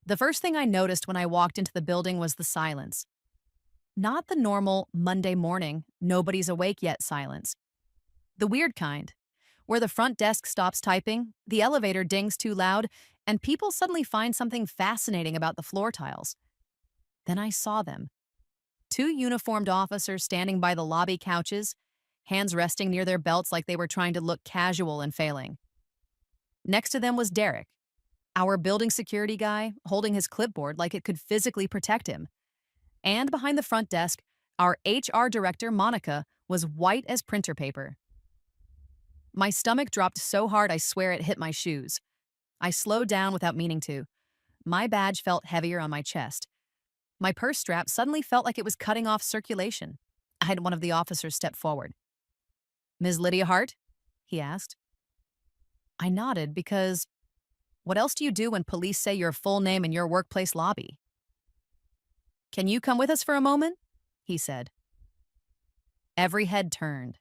The first thing I noticed when I walked into the building was the silence. Not the normal Monday morning, nobody's awake yet silence. The weird kind, where the front desk stops typing, the elevator dings too loud, and people suddenly find something fascinating about the floor tiles. Then I saw them. Two uniformed officers standing by the lobby couches, hands resting near their belts like they were trying to look casual and failing. Next to them was Derek, our building security guy, holding his clipboard like it could physically protect him. And behind the front desk, our HR director, Monica, was white as printer paper. My stomach dropped so hard I swear it hit my shoes. I slowed down without meaning to. My badge felt heavier on my chest. My purse strap suddenly felt like it was cutting off circulation. I had one of the officers step forward. "Ms. Lydia Hart?" he asked. I nodded because what else do you do when police say your full name in your workplace lobby? "Can you come with us for a moment?" he said. Every head turned.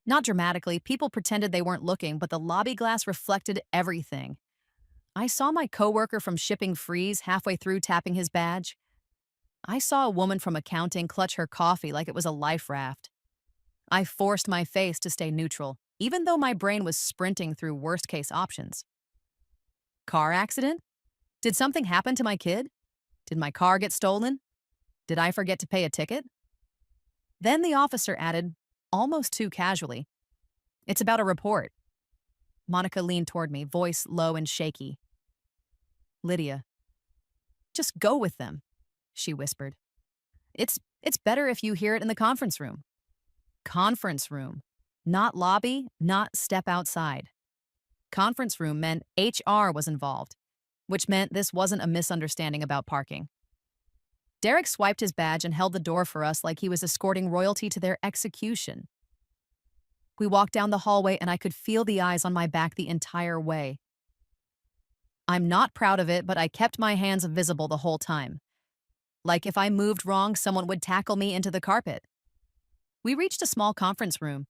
Not dramatically, people pretended they weren't looking, but the lobby glass reflected everything. I saw my coworker from shipping freeze halfway through tapping his badge. I saw a woman from accounting clutch her coffee like it was a life raft. I forced my face to stay neutral, even though my brain was sprinting through worst-case options. Car accident? Did something happen to my kid? Did my car get stolen? Did I forget to pay a ticket? Then the officer added, almost too casually, "It's about a report." Monica leaned toward me, voice low and shaky. "Lydia, just go with them," she whispered. It's better if you hear it in the conference room." Conference room. Not lobby, not step outside. Conference room meant HR was involved, which meant this wasn't a misunderstanding about parking. Derek swiped his badge and held the door for us like he was escorting royalty to their execution. We walked down the hallway and I could feel the eyes on my back the entire way. I'm not proud of it, but I kept my hands visible the whole time. Like if I moved wrong, someone would tackle me into the carpet. We reached a small conference room.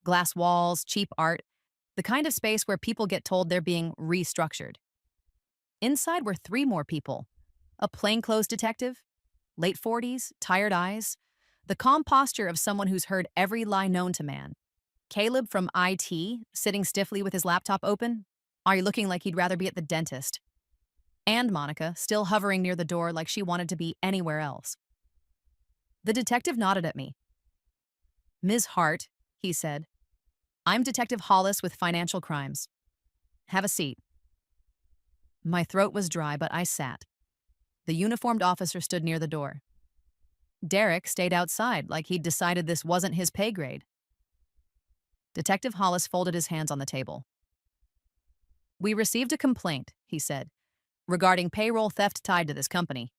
Glass walls, cheap art, the kind of space where people get told they're being restructured. Inside were three more people. A plainclothes detective, late 40s, tired eyes, the calm posture of someone who's heard every lie known to man. Caleb from IT, sitting stiffly with his laptop open, looking like he'd rather be at the dentist. And Monica, still hovering near the door like she wanted to be anywhere else. The detective nodded at me. "Ms. Hart," he said, "I'm Detective Hollis with Financial Crimes. Have a seat." My throat was dry, but I sat. The uniformed officer stood near the door. Derek stayed outside like he'd decided this wasn't his pay grade. Detective Hollis folded his hands on the table. "We received a complaint," he said, "regarding payroll theft tied to this company."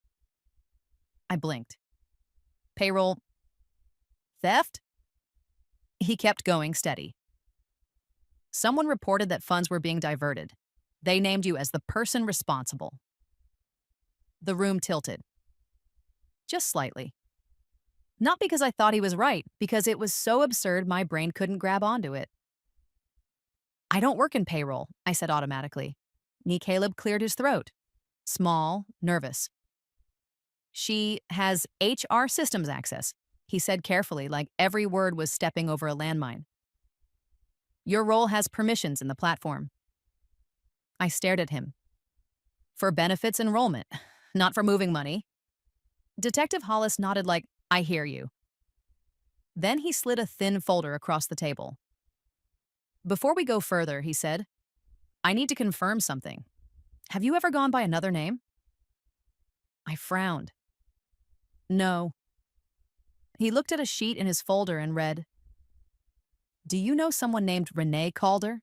I blinked. "Payroll theft?" He kept going steady. "Someone reported that funds were being diverted. They named you as the person responsible." The room tilted. Just slightly. Not because I thought he was right, because it was so absurd my brain couldn't grab onto it. "I don't work in payroll," I said automatically. Caleb cleared his throat. Small, nervous. "She has HR systems access," he said carefully, like every word was stepping over a landmine. "Your role has permissions in the platform." I stared at him. "For benefits enrollment, not for moving money." Detective Hollis nodded like, "I hear you." Then he slid a thin folder across the table. "Before we go further," he said, "I need to confirm something. Have you ever gone by another name?" I frowned. "No." He looked at a sheet in his folder and read, "Do you know someone named Renee Calder?"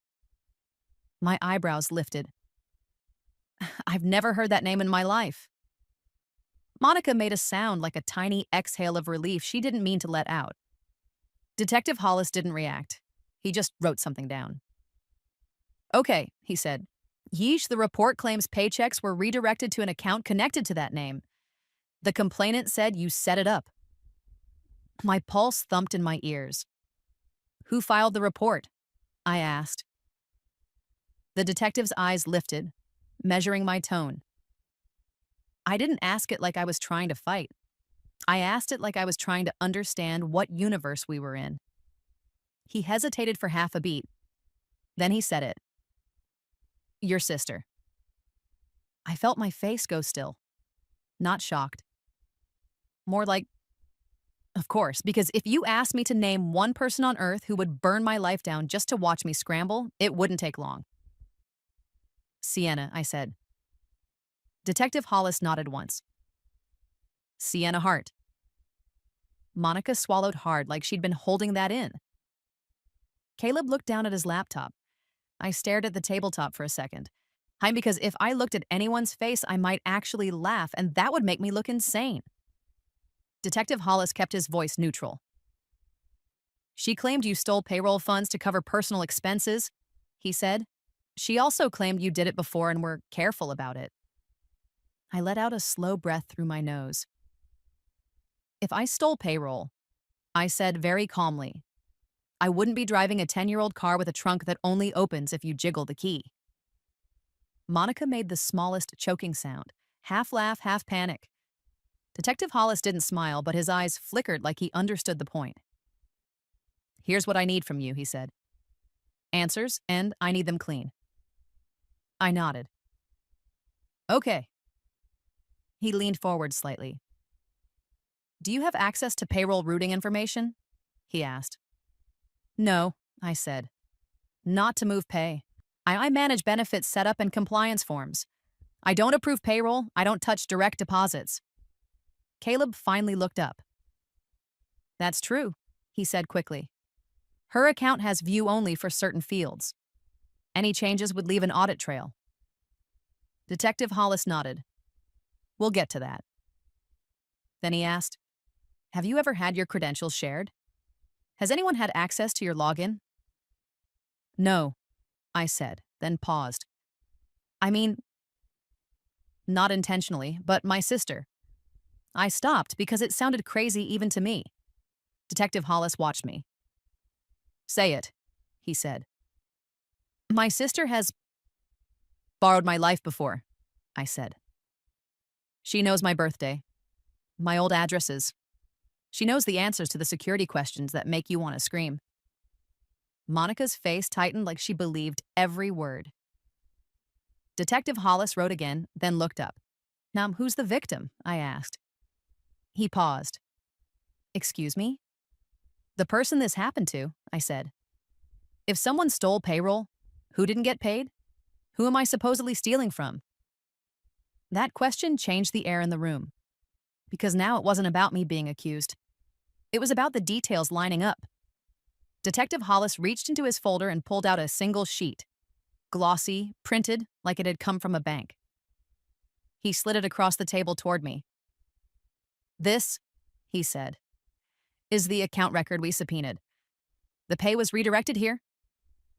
My eyebrows lifted. "I've never heard that name in my life." Monica made a sound like a tiny exhale of relief she didn't mean to let out. Detective Hollis didn't react. He just wrote something down. "Okay," he said. "Yeesh, the report claims paychecks were redirected to an account connected to that name. The complainant said you set it up." My pulse thumped in my ears. "Who filed the report?" I asked. The detective's eyes lifted, measuring my tone. I didn't ask it like I was trying to fight. I asked it like I was trying to understand what universe we were in. He hesitated for half a beat. Then he said it. Your sister. I felt my face go still. Not shocked. More like, of course, because if you asked me to name one person on Earth who would burn my life down just to watch me scramble, it wouldn't take long. Sienna, I said. Detective Hollis nodded once. Sienna Hart. Monica swallowed hard like she'd been holding that in. Caleb looked down at his laptop. I stared at the tabletop for a second. Because if I looked at anyone's face, I might actually laugh, and that would make me look insane. Detective Hollis kept his voice neutral. She claimed you stole payroll funds to cover personal expenses, he said. She also claimed you did it before and were careful about it. I let out a slow breath through my nose. If I stole payroll, I said very calmly, I wouldn't be driving a 10-year-old car with a trunk that only opens if you jiggle the key. Monica made the smallest choking sound, half laugh, half panic. Detective Hollis didn't smile, but his eyes flickered like he understood the point. Here's what I need from you, he said. Answers, and I need them clean. I nodded. Okay. He leaned forward slightly. Do you have access to payroll routing information? He asked. No, I said. Not to move pay. I manage benefits setup and compliance forms. I don't approve payroll. I don't touch direct deposits. Caleb finally looked up. That's true, he said quickly. Her account has view only for certain fields. Any changes would leave an audit trail. Detective Hollis nodded. We'll get to that. Then he asked, have you ever had your credentials shared? Has anyone had access to your login? No, I said, then paused. I mean, not intentionally, but my sister. I stopped because it sounded crazy even to me. Detective Hollis watched me. Say it, he said. My sister has borrowed my life before, I said. She knows my birthday, my old addresses. She knows the answers to the security questions that make you want to scream. Monica's face tightened like she believed every word. Detective Hollis wrote again, then looked up. Now, who's the victim? I asked. He paused. Excuse me? The person this happened to, I said. If someone stole payroll, who didn't get paid? Who am I supposedly stealing from? That question changed the air in the room, because now it wasn't about me being accused. It was about the details lining up. Detective Hollis reached into his folder and pulled out a single sheet, glossy, printed like it had come from a bank. He slid it across the table toward me. This, he said, is the account record we subpoenaed. The pay was redirected here.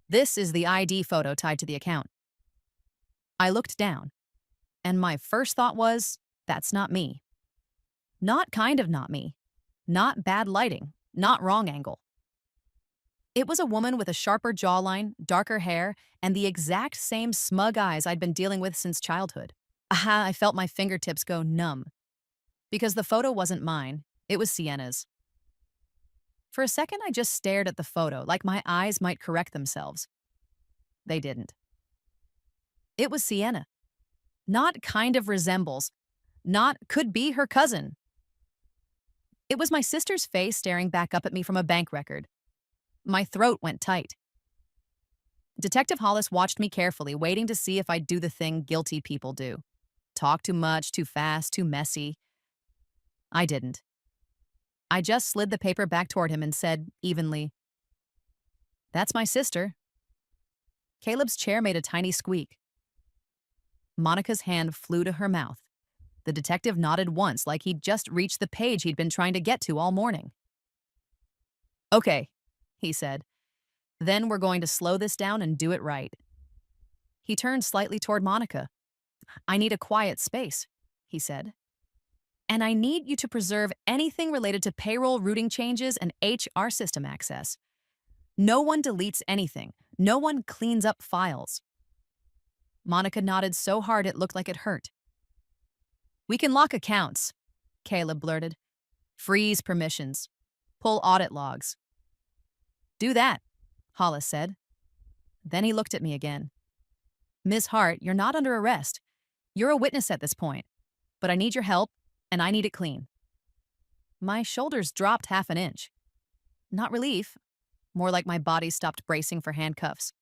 This is the ID photo tied to the account. I looked down, and my first thought was, that's not me. Not kind of not me. Not bad lighting. Not wrong angle. It was a woman with a sharper jawline, darker hair, and the exact same smug eyes I'd been dealing with since childhood. Aha, I felt my fingertips go numb. Because the photo wasn't mine, it was Sienna's. For a second, I just stared at the photo, like my eyes might correct themselves. They didn't. It was Sienna. Not kind of resembles. Not could be her cousin. It was my sister's face staring back up at me from a bank record. My throat went tight. Detective Hollis watched me carefully, waiting to see if I'd do the thing guilty people do. Talk too much, too fast, too messy. I didn't. I just slid the paper back toward him and said, evenly, that's my sister. Caleb's chair made a tiny squeak. Monica's hand flew to her mouth. The detective nodded once, like he'd just reached the page he'd been trying to get to all morning. Okay, he said. Then we're going to slow this down and do it right. He turned slightly toward Monica. I need a quiet space, he said. And I need you to preserve anything related to payroll routing changes and HR system access. No one deletes anything. No one cleans up files. Monica nodded so hard it looked like it hurt. We can lock accounts, Caleb blurted. Freeze permissions. Pull audit logs. Do that, Hollis said. Then he looked at me again. Ms. Hart, you're not under arrest. You're a witness at this point. But I need your help, and I need it clean. My shoulders dropped half an inch. Not relief, more like my body stopped bracing for handcuffs.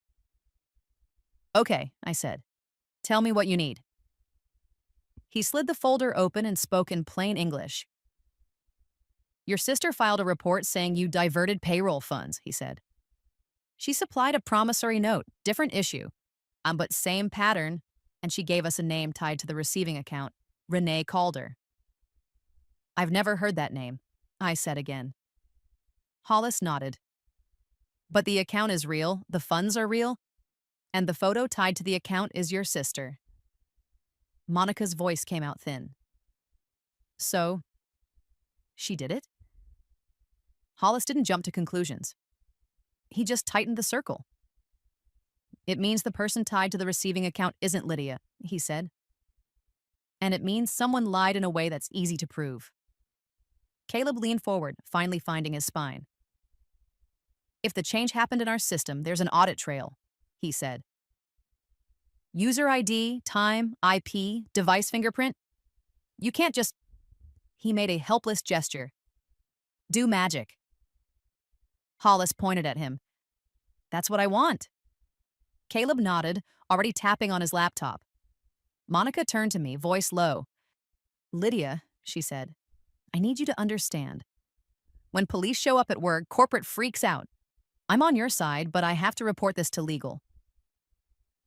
Okay, I said. Tell me what you need. He slid the folder open and spoke in plain English. Your sister filed a report saying you diverted payroll funds, he said. She supplied a promissory note, different issue, but same pattern, and she gave us a name tied to the receiving account, Renee Calder. I've never heard that name, I said again. Hollis nodded. But the account is real, the funds are real, and the photo tied to the account is your sister. Monica's voice came out thin. So, she did it? Hollis didn't jump to conclusions. He just tightened the circle. It means the person tied to the receiving account isn't Lydia, he said. And it means someone lied in a way that's easy to prove. Caleb leaned forward, finally finding his spine. If the change happened in our system, there's an audit trail, he said. User ID, time, IP, device fingerprint. You can't just... He made a helpless gesture. Do magic. Hollis pointed at him. That's what I want. Caleb nodded, already tapping on his laptop. Monica turned to me, voice low. Lydia, she said, I need you to understand. When police show up at work, corporate freaks out. I'm on your side, but I have to report this to legal.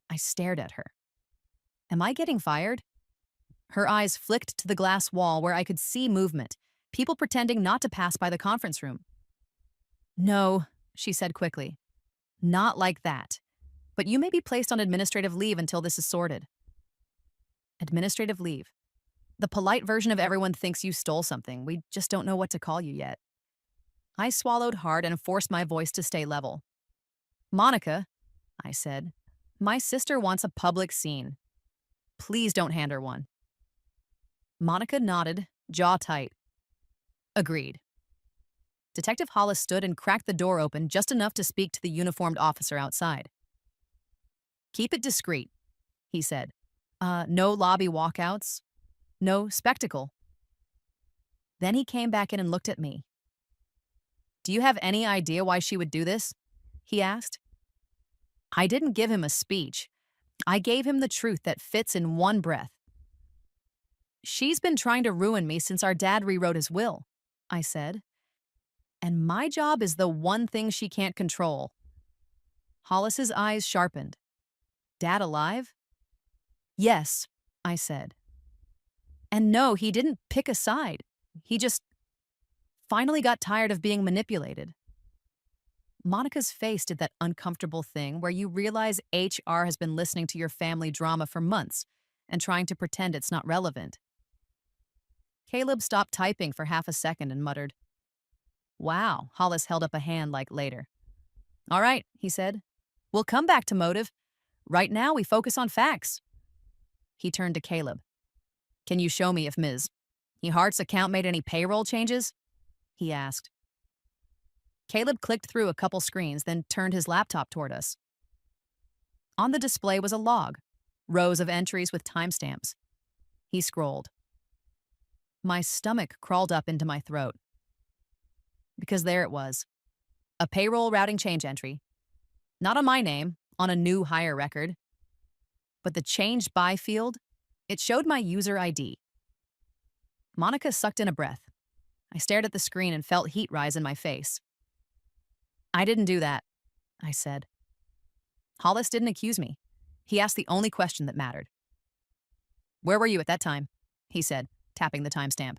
I stared at her. Am I getting fired? Her eyes flicked to the glass wall where I could see movement, people pretending not to pass by the conference room. No, she said quickly. Not like that. But you may be placed on administrative leave until this is sorted. Administrative leave. The polite version of everyone thinks you stole something. We just don't know what to call you yet. I swallowed hard and forced my voice to stay level. Monica, I said, my sister wants a public scene. Please don't hand her one. Monica nodded, jaw tight. Agreed. Detective Hollis stood and cracked the door open just enough to speak to the uniformed officer outside. Keep it discreet, he said. No lobby walkouts. No spectacle. Then he came back in and looked at me. Do you have any idea why she would do this? He asked. I didn't give him a speech. I gave him the truth that fits in one breath. She's been trying to ruin me since our dad rewrote his will, I said. And my job is the one thing she can't control. Hollis's eyes sharpened. Dad alive? Yes, I said. And no, he didn't pick a side. He just finally got tired of being manipulated. Monica's face did that uncomfortable thing where you realize HR has been listening to your family drama for months and trying to pretend it's not relevant. Caleb stopped typing for half a second and muttered, Wow, Hollis held up a hand like later. All right, he said. We'll come back to motive. Right now, we focus on facts. He turned to Caleb. Can you show me if Ms. Hart's account made any payroll changes? He asked. Caleb clicked through a couple screens, then turned his laptop toward us. On the display was a log, rows of entries with timestamps. He scrolled. My stomach crawled up into my throat. Because there it was. A payroll routing change entry. Not on my name, on a new hire record. But the changed by field, it showed my user ID. Monica sucked in a breath. I stared at the screen and felt heat rise in my face. I didn't do that, I said. Hollis didn't accuse me. He asked the only question that mattered. Where were you at that time? He said, tapping the timestamp.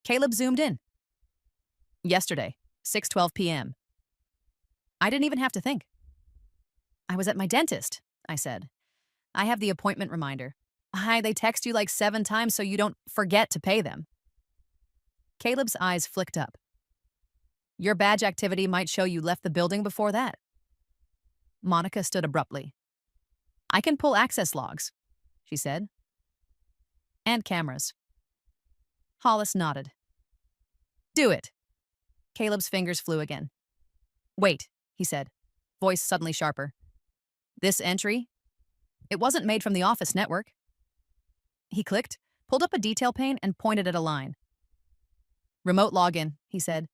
Caleb zoomed in. Yesterday, 6:12 p.m. I didn't even have to think. I was at my dentist, I said. I have the appointment reminder. They text you like 7 times so you don't forget to pay them. Caleb's eyes flicked up. Your badge activity might show you left the building before that. Monica stood abruptly. I can pull access logs, she said. and cameras. Hollis nodded. Do it. Caleb's fingers flew again. Wait, he said, voice suddenly sharper. This entry? It wasn't made from the office network. He clicked, pulled up a detail pane, and pointed at a line. Remote login, he said,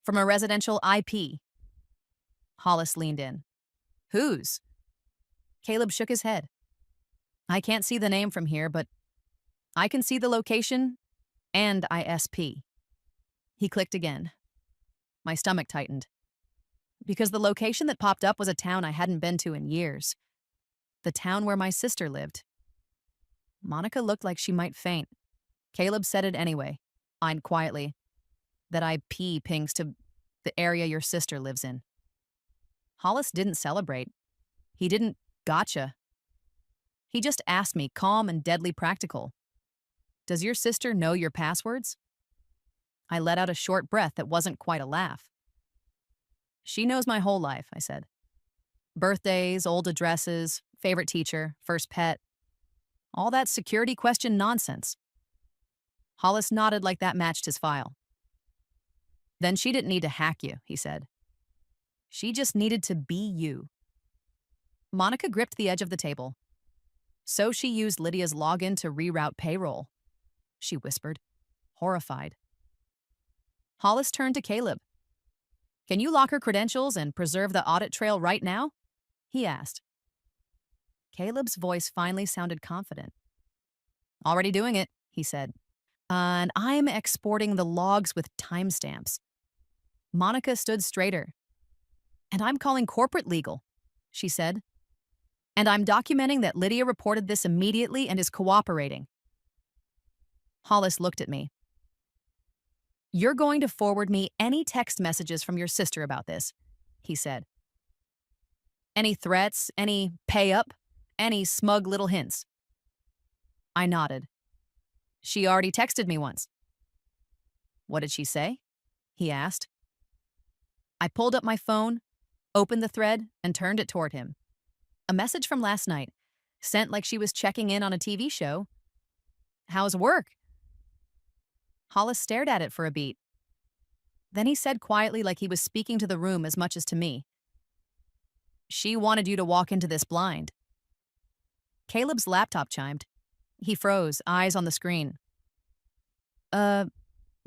from a residential IP. Hollis leaned in. Whose? Caleb shook his head. I can't see the name from here, but I can see the location and ISP. He clicked again. My stomach tightened. Because the location that popped up was a town I hadn't been to in years. The town where my sister lived. Monica looked like she might faint. Caleb said it anyway, eyed quietly. That IP pings to the area your sister lives in. Hollis didn't celebrate. He didn't gotcha. He just asked me, calm and deadly practical. Does your sister know your passwords? I let out a short breath that wasn't quite a laugh. She knows my whole life, I said. Birthdays, old addresses, favorite teacher, first pet. All that security question nonsense. Hollis nodded like that matched his file. Then she didn't need to hack you, he said. She just needed to be you. Monica gripped the edge of the table. So she used Lydia's login to reroute payroll, she whispered, horrified. Hollis turned to Caleb. Can you lock her credentials and preserve the audit trail right now? He asked. Caleb's voice finally sounded confident. Already doing it, he said. And I'm exporting the logs with timestamps. Monica stood straighter. And I'm calling corporate legal, she said. And I'm documenting that Lydia reported this immediately and is cooperating. Hollis looked at me. You're going to forward me any text messages from your sister about this, he said. Any threats, any pay up, any smug little hints. I nodded. She already texted me once. What did she say? He asked. I pulled up my phone, opened the thread, and turned it toward him. A message from last night, sent like she was checking in on a TV show. How's work? Hollis stared at it for a beat. Then he said quietly, like he was speaking to the room as much as to me. She wanted you to walk into this blind. Caleb's laptop chimed. He froze, eyes on the screen.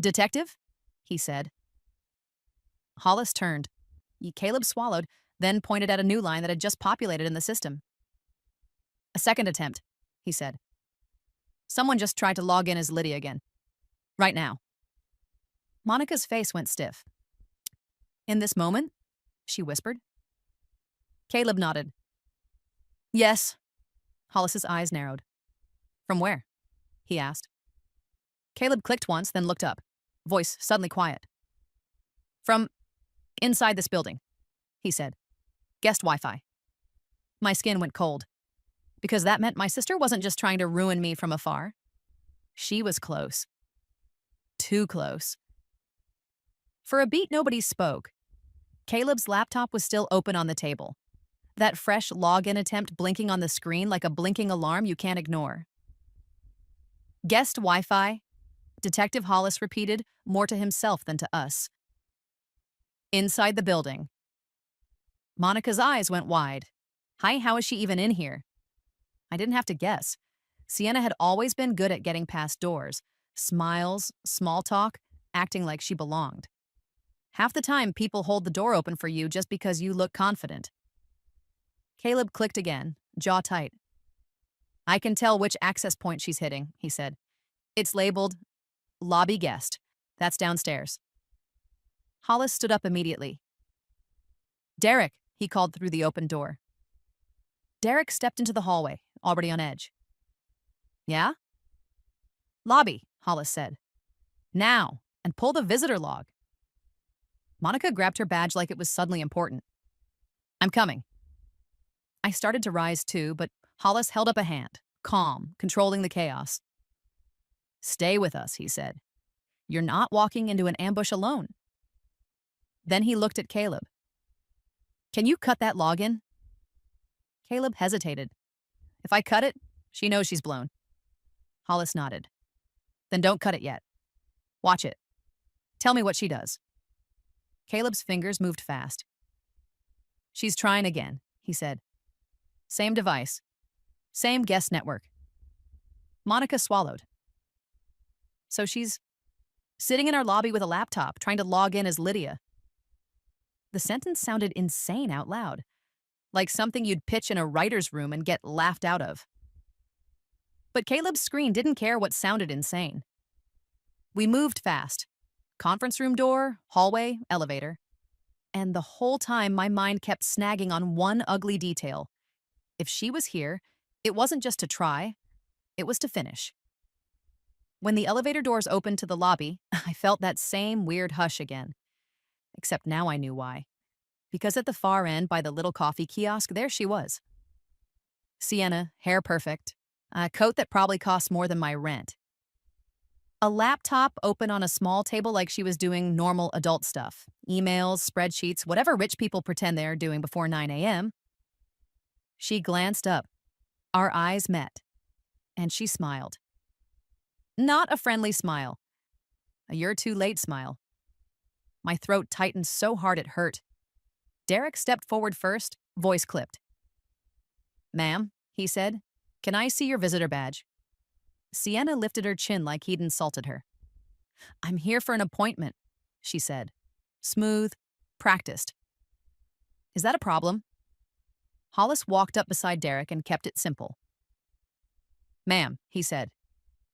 Detective? He said. Hollis turned. Caleb swallowed, then pointed at a new line that had just populated in the system. A second attempt, he said. Someone just tried to log in as Lydia again. Right now. Monica's face went stiff. In this moment? She whispered. Caleb nodded. Yes. Hollis's eyes narrowed. From where? He asked. Caleb clicked once, then looked up, voice suddenly quiet. From inside this building, he said. Guest Wi-Fi. My skin went cold, because that meant my sister wasn't just trying to ruin me from afar. She was close. Too close. For a beat, nobody spoke. Caleb's laptop was still open on the table, that fresh login attempt blinking on the screen like a blinking alarm you can't ignore. Guest Wi-Fi, Detective Hollis repeated, more to himself than to us. Inside the building. Monica's eyes went wide. Hi, how is she even in here? I didn't have to guess. Sienna had always been good at getting past doors. Smiles, small talk, acting like she belonged. Half the time, people hold the door open for you just because you look confident. Caleb clicked again, jaw tight. I can tell which access point she's hitting, he said. It's labeled Lobby Guest. That's downstairs. Hollis stood up immediately. Derek, he called through the open door. Derek stepped into the hallway, already on edge. Yeah? Lobby, Hollis said. Now, and pull the visitor log. Monica grabbed her badge like it was suddenly important. I'm coming. I started to rise too, but Hollis held up a hand, calm, controlling the chaos. Stay with us, he said. You're not walking into an ambush alone. Then he looked at Caleb. Can you cut that login? Caleb hesitated. If I cut it, she knows she's blown. Hollis nodded. Then don't cut it yet. Watch it. Tell me what she does. Caleb's fingers moved fast. She's trying again, he said. Same device. Same guest network. Monica swallowed. So she's sitting in our lobby with a laptop, trying to log in as Lydia. The sentence sounded insane out loud, like something you'd pitch in a writer's room and get laughed out of. But Caleb's screen didn't care what sounded insane. We moved fast. Conference room door, hallway, elevator. And the whole time my mind kept snagging on one ugly detail. If she was here, it wasn't just to try, it was to finish. When the elevator doors opened to the lobby, I felt that same weird hush again. Except now I knew why. Because at the far end by the little coffee kiosk, there she was. Sienna, hair perfect, a coat that probably cost more than my rent. A laptop open on a small table like she was doing normal adult stuff. Emails, spreadsheets, whatever rich people pretend they're doing before 9 a.m. She glanced up. Our eyes met. And she smiled. Not a friendly smile. A "you're too late" smile. My throat tightened so hard it hurt. Derek stepped forward first, voice clipped. "Ma'am," he said, "can I see your visitor badge?" Sienna lifted her chin like he'd insulted her. "I'm here for an appointment," she said. Smooth, practiced. "Is that a problem?" Hollis walked up beside Derek and kept it simple. "Ma'am," he said,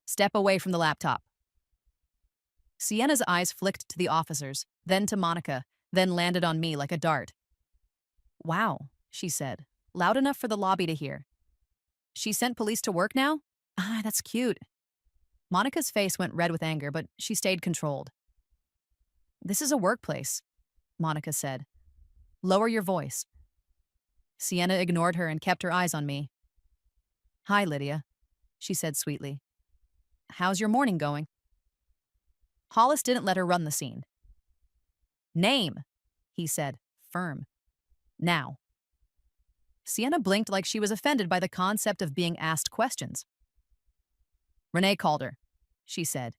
"step away from the laptop." Sienna's eyes flicked to the officers, then to Monica, then landed on me like a dart. "Wow," she said, loud enough for the lobby to hear. "She sent police to work now? Ah, that's cute." Monica's face went red with anger, but she stayed controlled. "This is a workplace," Monica said. "Lower your voice." Sienna ignored her and kept her eyes on me. "Hi, Lydia," she said sweetly. "How's your morning going?" Hollis didn't let her run the scene. "Name," he said, firm. "Now." Sienna blinked like she was offended by the concept of being asked questions. "Renee Calder," she said,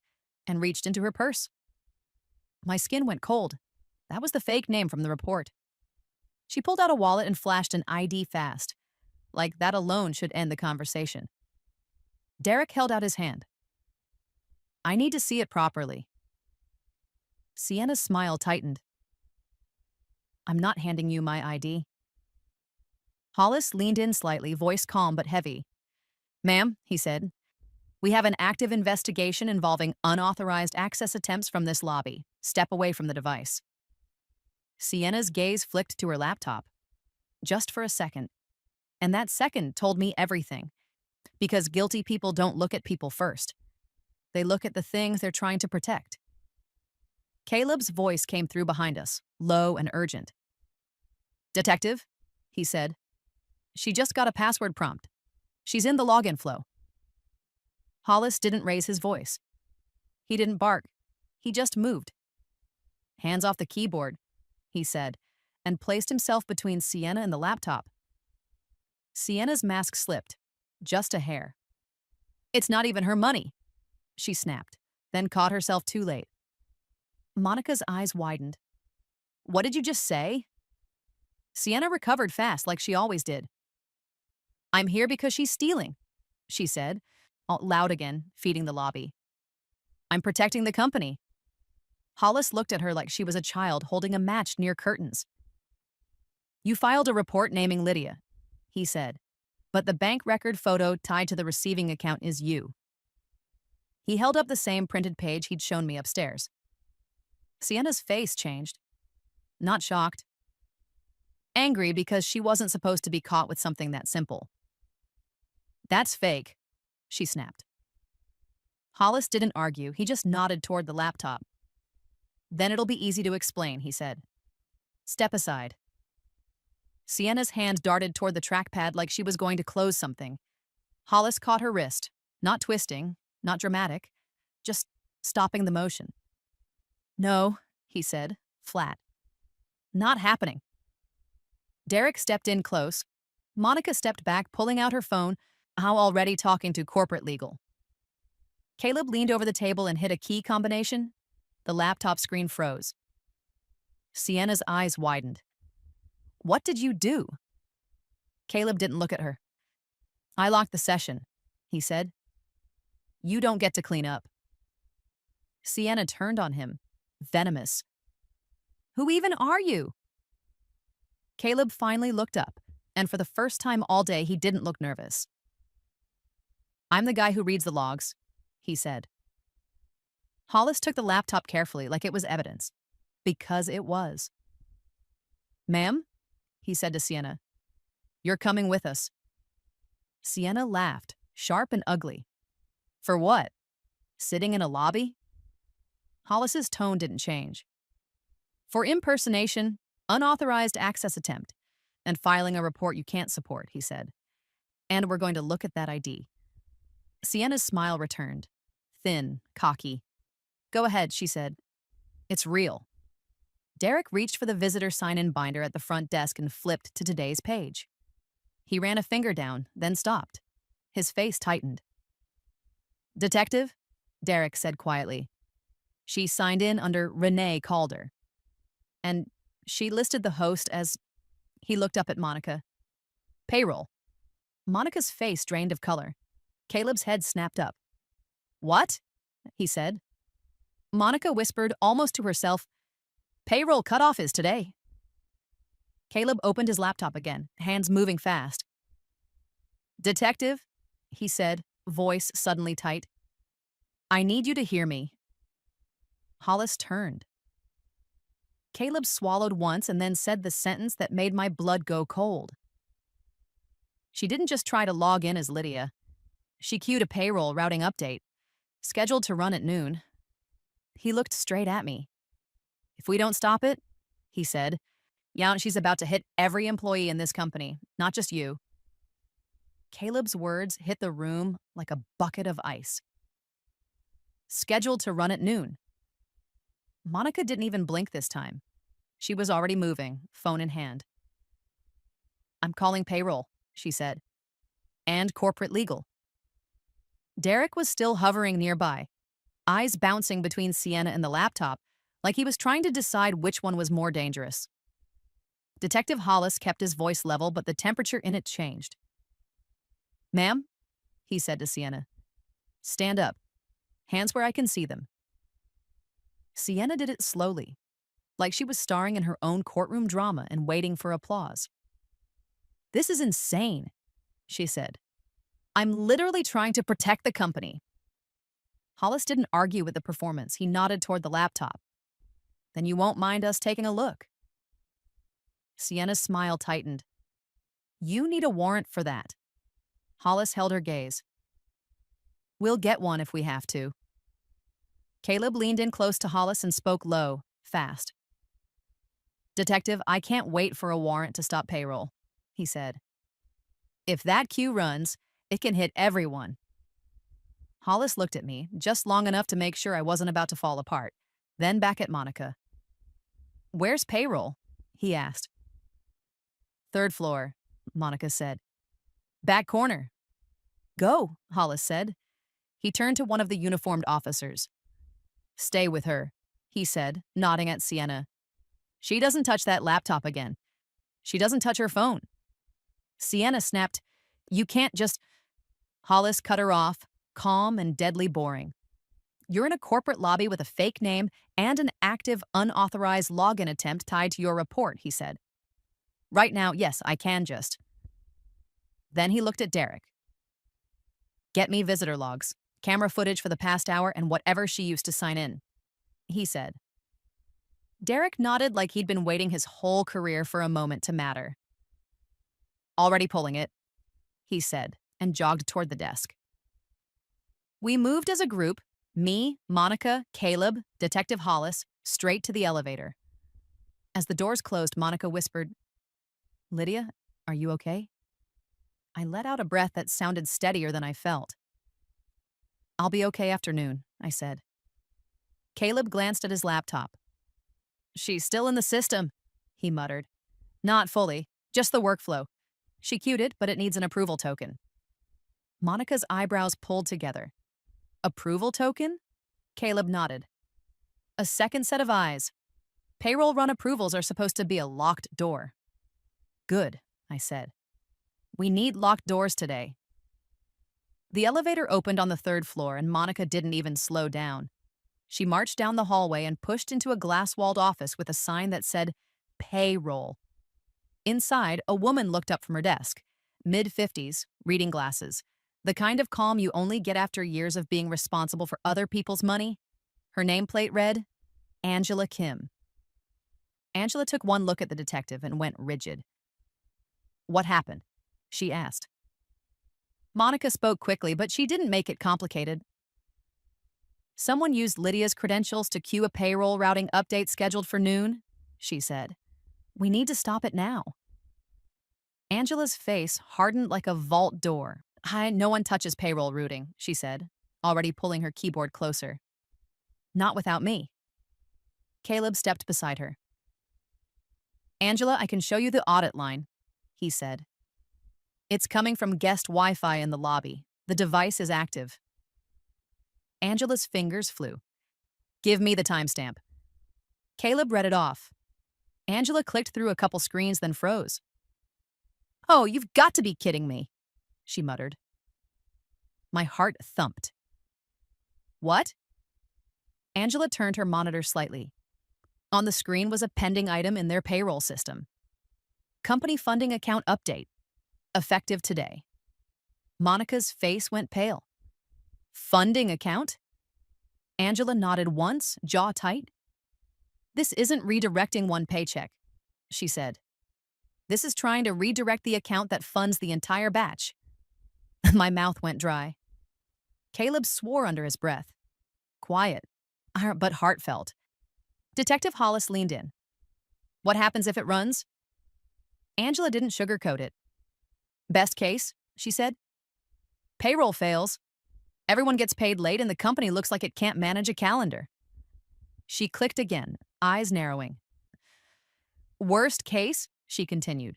and reached into her purse. My skin went cold. That was the fake name from the report. She pulled out a wallet and flashed an ID fast, like that alone should end the conversation. Derek held out his hand. "I need to see it properly." Sienna's smile tightened. "I'm not handing you my ID." Hollis leaned in slightly, voice calm but heavy. "Ma'am," he said, "we have an active investigation involving unauthorized access attempts from this lobby. Step away from the device." Sienna's gaze flicked to her laptop. Just for a second. And that second told me everything. Because guilty people don't look at people first. They look at the things they're trying to protect. Caleb's voice came through behind us, low and urgent. "Detective," he said, "she just got a password prompt. She's in the login flow." Hollis didn't raise his voice. He didn't bark. He just moved. "Hands off the keyboard," he said, and placed himself between Sienna and the laptop. Sienna's mask slipped, just a hair. "It's not even her money," she snapped, then caught herself too late. Monica's eyes widened. "What did you just say?" Sienna recovered fast, like she always did. "I'm here because she's stealing," she said, all loud again, feeding the lobby. "I'm protecting the company." Hollis looked at her like she was a child holding a match near curtains. "You filed a report naming Lydia," he said, "but the bank record photo tied to the receiving account is you." He held up the same printed page he'd shown me upstairs. Sienna's face changed. Not shocked. Angry because she wasn't supposed to be caught with something that simple. "That's fake," she snapped. Hollis didn't argue, he just nodded toward the laptop. "Then it'll be easy to explain," he said. "Step aside." Sienna's hand darted toward the trackpad like she was going to close something. Hollis caught her wrist, not twisting, not dramatic, just stopping the motion. "No," he said, flat. "Not happening." Derek stepped in close. Monica stepped back, pulling out her phone, now already talking to corporate legal. Caleb leaned over the table and hit a key combination. The laptop screen froze. Sienna's eyes widened. What did you do? Caleb didn't look at her. I locked the session, he said. You don't get to clean up. Sienna turned on him, venomous. Who even are you? Caleb finally looked up, and for the first time all day, he didn't look nervous. I'm the guy who reads the logs, he said. Hollis took the laptop carefully, like it was evidence. Because it was. Ma'am, he said to Sienna, you're coming with us. Sienna laughed, sharp and ugly. For what? Sitting in a lobby? Hollis's tone didn't change. For impersonation, unauthorized access attempt, and filing a report you can't support, he said. And we're going to look at that ID. Sienna's smile returned, thin, cocky. Go ahead, she said. It's real. Derek reached for the visitor sign-in binder at the front desk and flipped to today's page. He ran a finger down, then stopped. His face tightened. Detective, Derek said quietly. She signed in under Renee Calder. And she listed the host as... He looked up at Monica. Payroll. Monica's face drained of color. Caleb's head snapped up. What? He said. Monica whispered, almost to herself, payroll cutoff is today. Caleb opened his laptop again, hands moving fast. Detective, he said, voice suddenly tight. I need you to hear me. Hollis turned. Caleb swallowed once and then said the sentence that made my blood go cold. She didn't just try to log in as Lydia. She queued a payroll routing update, scheduled to run at noon. He looked straight at me. If we don't stop it, he said, she's about to hit every employee in this company, not just you. Caleb's words hit the room like a bucket of ice. Scheduled to run at noon. Monica didn't even blink this time. She was already moving, phone in hand. I'm calling payroll, she said, and corporate legal. Derek was still hovering nearby, eyes bouncing between Sienna and the laptop, like he was trying to decide which one was more dangerous. Detective Hollis kept his voice level, but the temperature in it changed. Ma'am, he said to Sienna, stand up. Hands where I can see them. Sienna did it slowly, like she was starring in her own courtroom drama and waiting for applause. This is insane, she said. I'm literally trying to protect the company. Hollis didn't argue with the performance. He nodded toward the laptop. Then you won't mind us taking a look. Sienna's smile tightened. You need a warrant for that. Hollis held her gaze. We'll get one if we have to. Caleb leaned in close to Hollis and spoke low, fast. Detective, I can't wait for a warrant to stop payroll, he said. If that queue runs, it can hit everyone. Hollis looked at me, just long enough to make sure I wasn't about to fall apart, then back at Monica. Where's payroll? He asked. Third floor, Monica said. Back corner. Go, Hollis said. He turned to one of the uniformed officers. Stay with her, he said, nodding at Sienna. She doesn't touch that laptop again. She doesn't touch her phone. Sienna snapped, You can't just... Hollis cut her off, calm and deadly boring. You're in a corporate lobby with a fake name and an active, unauthorized login attempt tied to your report, he said. Right now, yes, I can just. Then he looked at Derek. Get me visitor logs, camera footage for the past hour, and whatever she used to sign in, he said. Derek nodded like he'd been waiting his whole career for a moment to matter. Already pulling it, he said, and jogged toward the desk. We moved as a group, me, Monica, Caleb, Detective Hollis, straight to the elevator. As the doors closed, Monica whispered, Lydia, are you okay? I let out a breath that sounded steadier than I felt. I'll be okay after noon, I said. Caleb glanced at his laptop. She's still in the system, he muttered. Not fully, just the workflow. She queued it, but it needs an approval token. Monica's eyebrows pulled together. Approval token? Caleb nodded. A second set of eyes. Payroll run approvals are supposed to be a locked door. Good, I said. We need locked doors today. The elevator opened on the third floor and Monica didn't even slow down. She marched down the hallway and pushed into a glass-walled office with a sign that said, Payroll. Inside, a woman looked up from her desk, mid-50s, reading glasses, the kind of calm you only get after years of being responsible for other people's money. Her nameplate read, Angela Kim. Angela took one look at the detective and went rigid. What happened? She asked. Monica spoke quickly, but she didn't make it complicated. Someone used Lydia's credentials to cue a payroll routing update scheduled for noon, she said. We need to stop it now. Angela's face hardened like a vault door. No one touches payroll routing, she said, already pulling her keyboard closer. Not without me. Caleb stepped beside her. Angela, I can show you the audit line, he said. It's coming from guest Wi-Fi in the lobby. The device is active. Angela's fingers flew. Give me the timestamp. Caleb read it off. Angela clicked through a couple screens, then froze. Oh, you've got to be kidding me, she muttered. My heart thumped. What? Angela turned her monitor slightly. On the screen was a pending item in their payroll system. Company funding account update. Effective today. Monica's face went pale. Funding account? Angela nodded once, jaw tight. This isn't redirecting one paycheck, she said. This is trying to redirect the account that funds the entire batch. My mouth went dry. Caleb swore under his breath. Quiet, but heartfelt. Detective Hollis leaned in. What happens if it runs? Angela didn't sugarcoat it. Best case, she said. Payroll fails. Everyone gets paid late and the company looks like it can't manage a calendar. She clicked again, eyes narrowing. Worst case, she continued.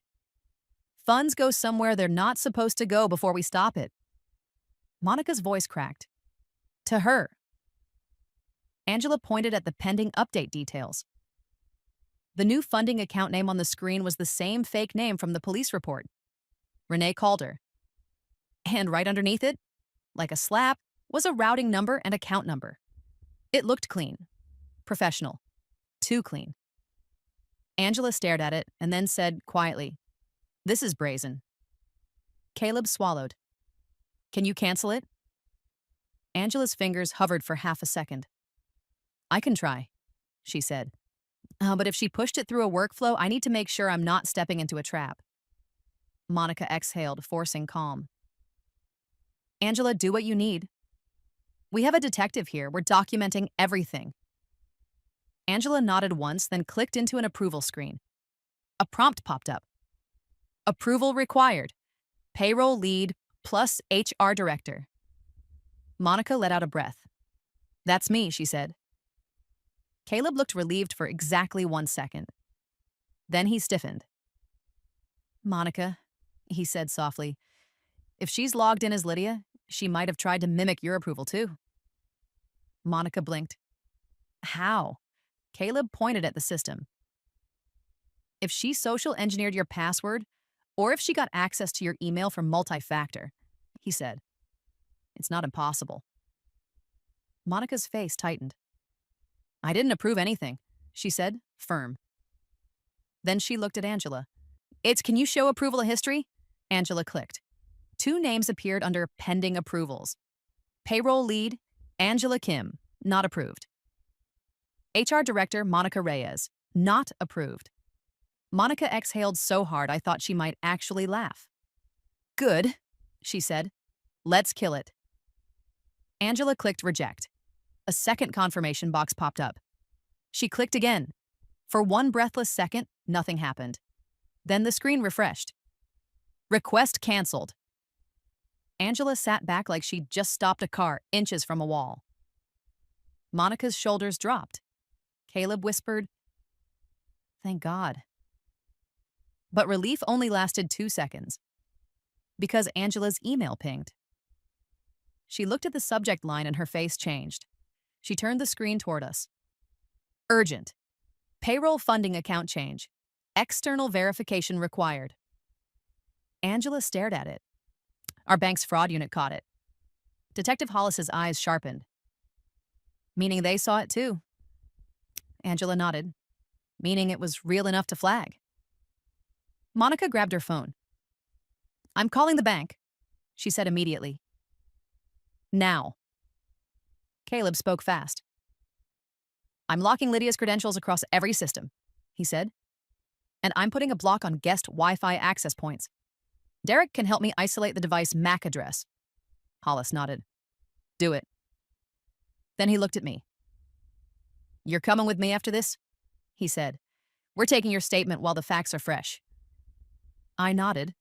Funds go somewhere they're not supposed to go before we stop it. Monica's voice cracked. To her. Angela pointed at the pending update details. The new funding account name on the screen was the same fake name from the police report. Renee Calder. And right underneath it, like a slap, was a routing number and account number. It looked clean. Professional. Too clean. Angela stared at it and then said quietly, This is brazen. Caleb swallowed. Can you cancel it? Angela's fingers hovered for half a second. I can try, she said. But if she pushed it through a workflow, I need to make sure I'm not stepping into a trap. Monica exhaled, forcing calm. Angela, do what you need. We have a detective here. We're documenting everything. Angela nodded once, then clicked into an approval screen. A prompt popped up. Approval required. Payroll lead plus HR director. Monica let out a breath. That's me, she said. Caleb looked relieved for exactly 1 second. Then he stiffened. Monica, he said softly, if she's logged in as Lydia, she might have tried to mimic your approval too. Monica blinked. How? Caleb pointed at the system. If she social engineered your password, or if she got access to your email from multi-factor, he said. It's not impossible. Monica's face tightened. I didn't approve anything, she said, firm. Then she looked at Angela. Can you show approval history? Angela clicked. 2 names appeared under pending approvals. Payroll lead, Angela Kim, not approved. HR director, Monica Reyes, not approved. Monica exhaled so hard I thought she might actually laugh. Good, she said. Let's kill it. Angela clicked reject. A second confirmation box popped up. She clicked again. For 1 breathless second, nothing happened. Then the screen refreshed. Request canceled. Angela sat back like she'd just stopped a car inches from a wall. Monica's shoulders dropped. Caleb whispered, Thank God. But relief only lasted 2 seconds. Because Angela's email pinged. She looked at the subject line and her face changed. She turned the screen toward us. Urgent. Payroll funding account change. External verification required. Angela stared at it. Our bank's fraud unit caught it. Detective Hollis's eyes sharpened. Meaning they saw it too. Angela nodded. Meaning it was real enough to flag. Monica grabbed her phone. I'm calling the bank, she said immediately. Now. Caleb spoke fast. I'm locking Lydia's credentials across every system, he said. And I'm putting a block on guest Wi-Fi access points. Derek can help me isolate the device MAC address. Hollis nodded. Do it. Then he looked at me. You're coming with me after this? He said. We're taking your statement while the facts are fresh. I nodded,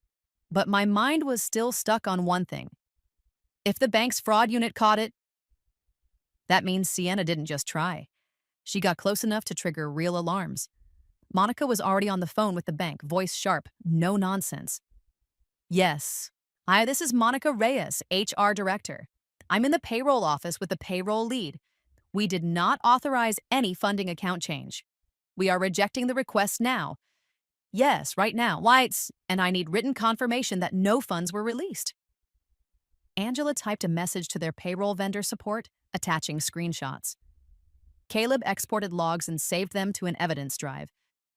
but my mind was still stuck on one thing. If the bank's fraud unit caught it, that means Sienna didn't just try. She got close enough to trigger real alarms. Monica was already on the phone with the bank, voice sharp, no nonsense. Yes. Hi, this is Monica Reyes, HR director. I'm in the payroll office with the payroll lead. We did not authorize any funding account change. We are rejecting the request now. Yes, right now. And I need written confirmation that no funds were released. Angela typed a message to their payroll vendor support, attaching screenshots. Caleb exported logs and saved them to an evidence drive,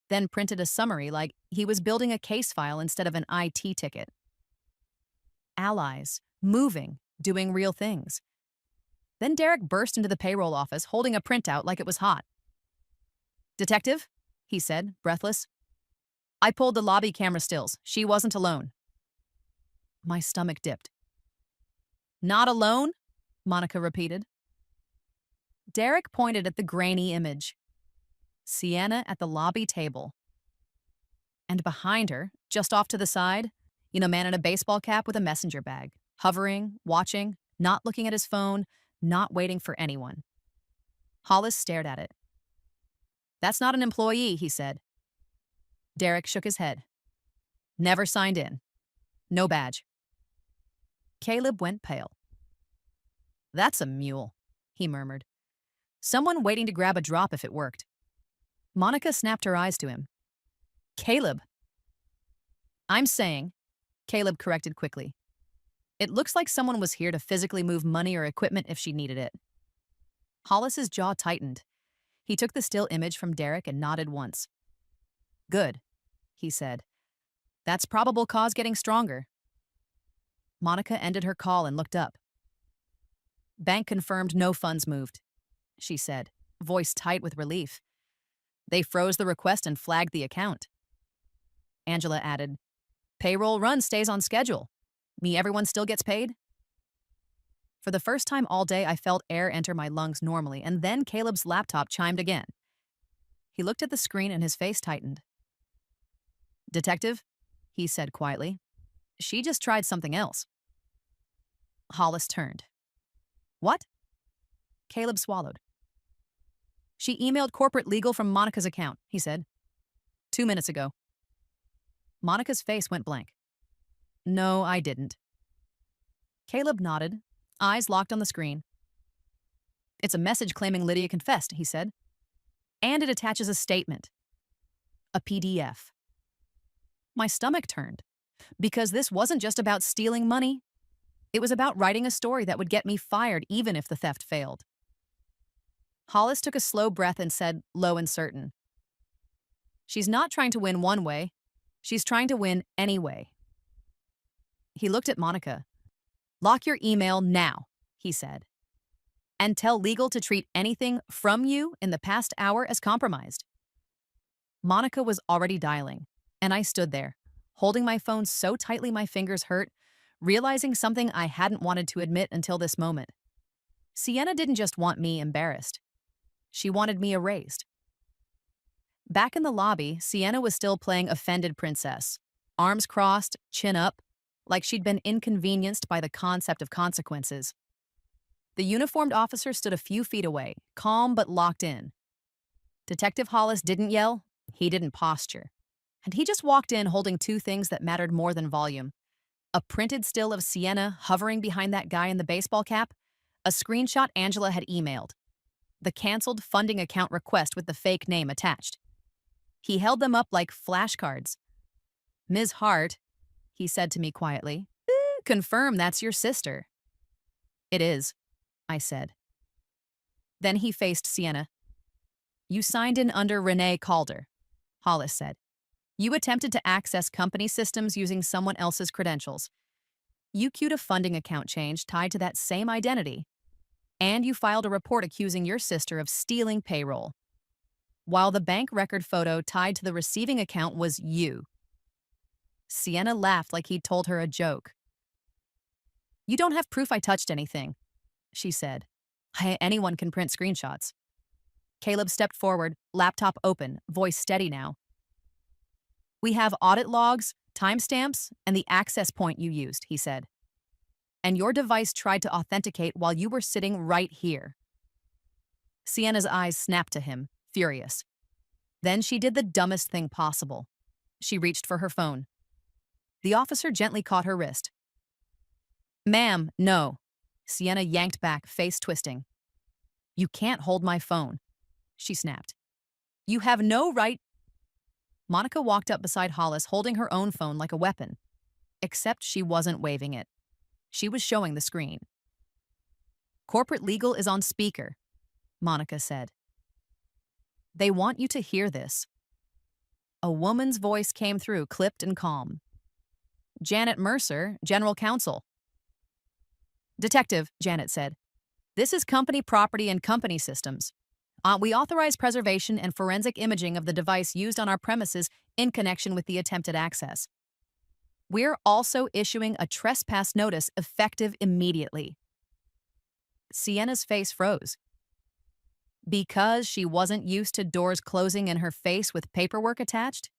then printed a summary like he was building a case file instead of an IT ticket. Allies, moving, doing real things. Then Derek burst into the payroll office, holding a printout like it was hot. Detective, he said, breathless. I pulled the lobby camera stills. She wasn't alone. My stomach dipped. Not alone? Monica repeated. Derek pointed at the grainy image. Sienna at the lobby table. And behind her, just off to the side, a man in a baseball cap with a messenger bag, hovering, watching, not looking at his phone, not waiting for anyone. Hollis stared at it. That's not an employee, he said. Derek shook his head. Never signed in. No badge. Caleb went pale. That's a mule, he murmured. Someone waiting to grab a drop if it worked. Monica snapped her eyes to him. Caleb. I'm saying, Caleb corrected quickly. It looks like someone was here to physically move money or equipment if she needed it. Hollis's jaw tightened. He took the still image from Derek and nodded once. Good, he said. That's probable cause getting stronger. Monica ended her call and looked up. Bank confirmed no funds moved, she said, voice tight with relief. They froze the request and flagged the account. Angela added, Payroll run stays on schedule. Everyone still gets paid? For the first time all day, I felt air enter my lungs normally, and then Caleb's laptop chimed again. He looked at the screen and his face tightened. Detective, he said quietly, she just tried something else. Hollis turned. What? Caleb swallowed. She emailed corporate legal from Monica's account, he said. 2 minutes ago. Monica's face went blank. No, I didn't. Caleb nodded, eyes locked on the screen. It's a message claiming Lydia confessed, he said. And it attaches a statement. A PDF. My stomach turned, because this wasn't just about stealing money. It was about writing a story that would get me fired even if the theft failed. Hollis took a slow breath and said, low and certain. She's not trying to win one way. She's trying to win anyway. He looked at Monica. Lock your email now, he said. And tell legal to treat anything from you in the past hour as compromised. Monica was already dialing, and I stood there, holding my phone so tightly my fingers hurt, realizing something I hadn't wanted to admit until this moment. Sienna didn't just want me embarrassed. She wanted me erased. Back in the lobby, Sienna was still playing offended princess, arms crossed, chin up, like she'd been inconvenienced by the concept of consequences. The uniformed officer stood a few feet away, calm but locked in. Detective Hollis didn't yell, he didn't posture. And he just walked in holding two things that mattered more than volume. A printed still of Sienna hovering behind that guy in the baseball cap, a screenshot Angela had emailed, the canceled funding account request with the fake name attached. He held them up like flashcards. "Ms. Hart," he said to me quietly, "confirm that's your sister." "It is," I said. Then he faced Sienna. "You signed in under Renee Calder," Hollis said. "You attempted to access company systems using someone else's credentials. You queued a funding account change tied to that same identity. And you filed a report accusing your sister of stealing payroll. While the bank record photo tied to the receiving account was you." Sienna laughed like he'd told her a joke. "You don't have proof I touched anything," she said. "Anyone can print screenshots." Caleb stepped forward, laptop open, voice steady now. "We have audit logs, timestamps, and the access point you used," he said. "And your device tried to authenticate while you were sitting right here." Sienna's eyes snapped to him, furious. Then she did the dumbest thing possible. She reached for her phone. The officer gently caught her wrist. "Ma'am, no." Sienna yanked back, face twisting. "You can't hold my phone," she snapped. "You have no right." Monica walked up beside Hollis, holding her own phone like a weapon. Except she wasn't waving it. She was showing the screen. "Corporate legal is on speaker," Monica said. "They want you to hear this." A woman's voice came through, clipped and calm. "Janet Mercer, General Counsel." "Detective," Janet said. "This is company property and company systems. We authorize preservation and forensic imaging of the device used on our premises in connection with the attempted access. We're also issuing a trespass notice effective immediately." Sienna's face froze. Because she wasn't used to doors closing in her face with paperwork attached?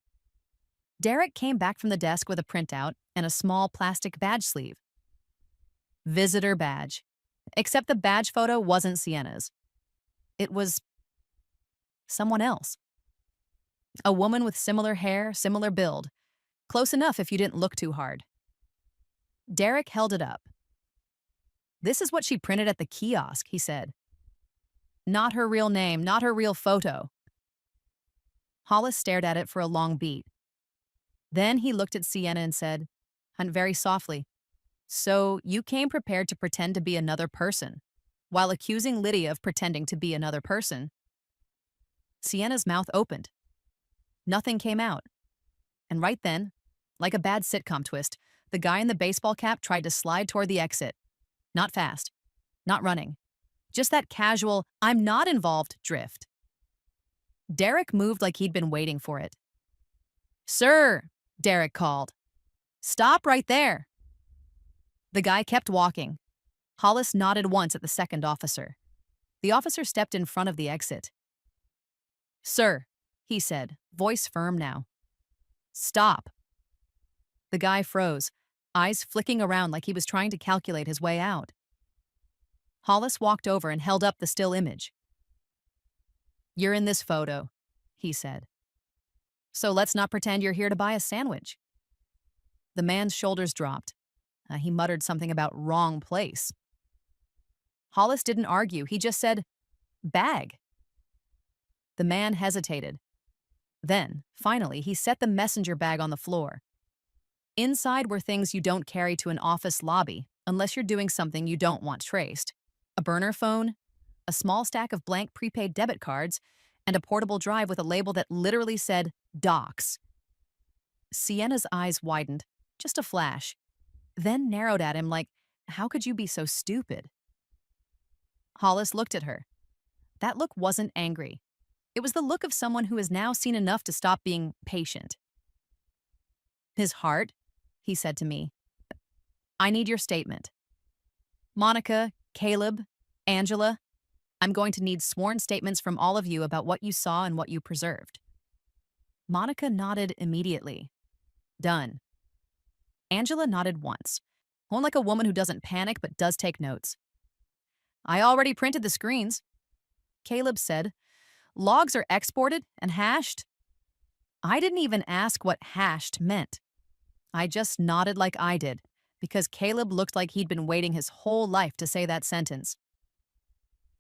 Derek came back from the desk with a printout and a small plastic badge sleeve. Visitor badge. Except the badge photo wasn't Sienna's. It was someone else. A woman with similar hair, similar build. Close enough if you didn't look too hard. Derek held it up. "This is what she printed at the kiosk," he said. "Not her real name, not her real photo." Hollis stared at it for a long beat. Then he looked at Sienna and said, very softly, "So you came prepared to pretend to be another person, while accusing Lydia of pretending to be another person." Sienna's mouth opened. Nothing came out. And right then, like a bad sitcom twist, the guy in the baseball cap tried to slide toward the exit. Not fast. Not running. Just that casual, "I'm not involved" drift. Derek moved like he'd been waiting for it. "Sir," Derek called. "Stop right there." The guy kept walking. Hollis nodded once at the second officer. The officer stepped in front of the exit. "Sir," he said, voice firm now. "Stop." The guy froze, eyes flicking around like he was trying to calculate his way out. Hollis walked over and held up the still image. "You're in this photo," he said. "So let's not pretend you're here to buy a sandwich." The man's shoulders dropped. He muttered something about wrong place. Hollis didn't argue. He just said, "Bag." The man hesitated. Then, finally, he set the messenger bag on the floor. Inside were things you don't carry to an office lobby unless you're doing something you don't want traced. A burner phone, a small stack of blank prepaid debit cards, and a portable drive with a label that literally said, "Docs." Sienna's eyes widened, just a flash, then narrowed at him like, how could you be so stupid? Hollis looked at her. That look wasn't angry. It was the look of someone who has now seen enough to stop being patient. "His heart," he said to me. "I need your statement. Monica, Caleb, Angela, I'm going to need sworn statements from all of you about what you saw and what you preserved." Monica nodded immediately. "Done." Angela nodded once, more like a woman who doesn't panic but does take notes. "I already printed the screens." Caleb said, "Logs are exported and hashed?" I didn't even ask what hashed meant. I just nodded like I did, because Caleb looked like he'd been waiting his whole life to say that sentence.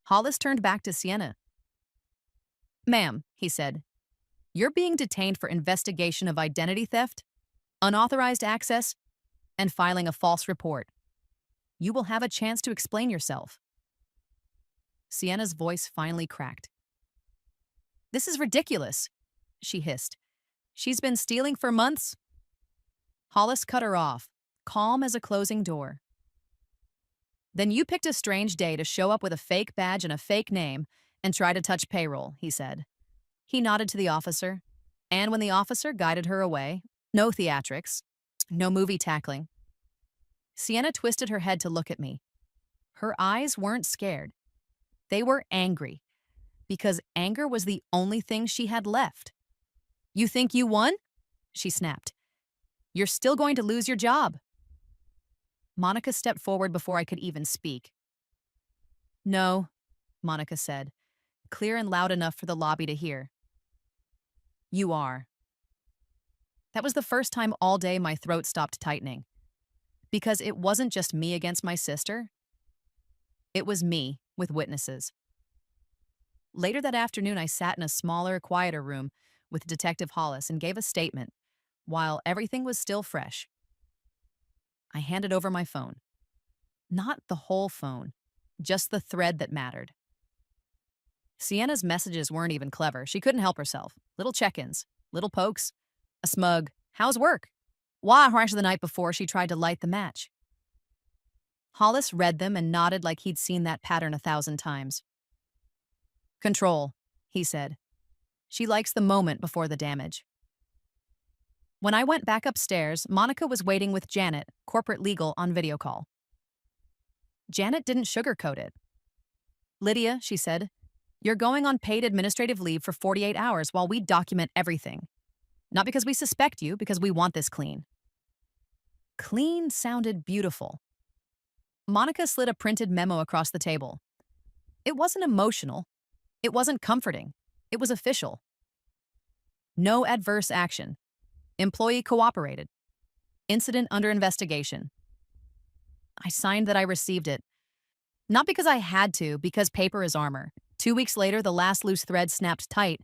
Hollis turned back to Sienna. "Ma'am," he said, "you're being detained for investigation of identity theft, unauthorized access, and filing a false report. You will have a chance to explain yourself." Sienna's voice finally cracked. "This is ridiculous," she hissed. "She's been stealing for months." Hollis cut her off, calm as a closing door. "Then you picked a strange day to show up with a fake badge and a fake name and try to touch payroll," he said. He nodded to the officer, and when the officer guided her away, no theatrics, no movie tackling. Sienna twisted her head to look at me. Her eyes weren't scared. They were angry, because anger was the only thing she had left. "You think you won?" she snapped. "You're still going to lose your job." Monica stepped forward before I could even speak. "No," Monica said, clear and loud enough for the lobby to hear. "You are." That was the first time all day my throat stopped tightening. Because it wasn't just me against my sister. It was me with witnesses. Later that afternoon, I sat in a smaller, quieter room with Detective Hollis and gave a statement, while everything was still fresh. I handed over my phone. Not the whole phone, just the thread that mattered. Sienna's messages weren't even clever. She couldn't help herself. Little check-ins, little pokes, a smug, "How's work?" Why, the night before she tried to light the match. Hollis read them and nodded like he'd seen that pattern 1,000 times. "Control," he said. "She likes the moment before the damage." When I went back upstairs, Monica was waiting with Janet, corporate legal, on video call. Janet didn't sugarcoat it. "Lydia," she said, "you're going on paid administrative leave for 48 hours while we document everything. Not because we suspect you, because we want this clean." Clean sounded beautiful. Monica slid a printed memo across the table. It wasn't emotional. It wasn't comforting. It was official. No adverse action. Employee cooperated. Incident under investigation. I signed that I received it. Not because I had to, because paper is armor. 2 weeks later, the last loose thread snapped tight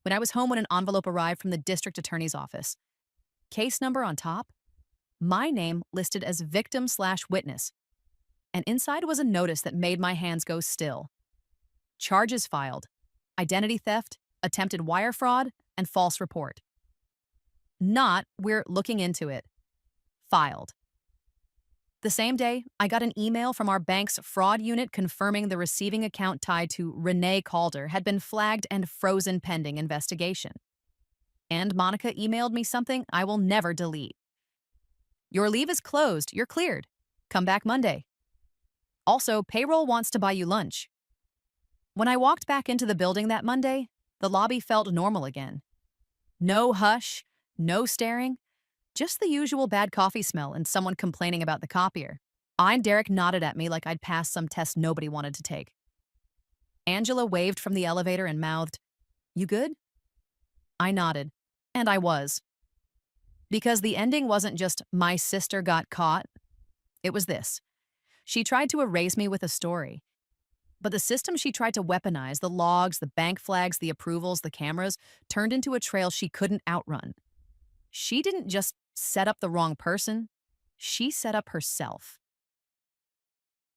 when I was home when an envelope arrived from the district attorney's office. Case number on top, my name listed as victim/witness. And inside was a notice that made my hands go still. Charges filed. Identity theft, attempted wire fraud, and false report. Not, "We're looking into it." Filed. The same day, I got an email from our bank's fraud unit confirming the receiving account tied to Renee Calder had been flagged and frozen pending investigation. And Monica emailed me something I will never delete. "Your leave is closed. You're cleared. Come back Monday. Also, payroll wants to buy you lunch." When I walked back into the building that Monday, the lobby felt normal again. No hush, no staring, just the usual bad coffee smell and someone complaining about the copier. I and Derek nodded at me like I'd passed some test nobody wanted to take. Angela waved from the elevator and mouthed, "You good?" I nodded, and I was. Because the ending wasn't just "my sister got caught." It was this. She tried to erase me with a story. But the system she tried to weaponize, the logs, the bank flags, the approvals, the cameras, turned into a trail she couldn't outrun. She didn't just set up the wrong person. She set up herself.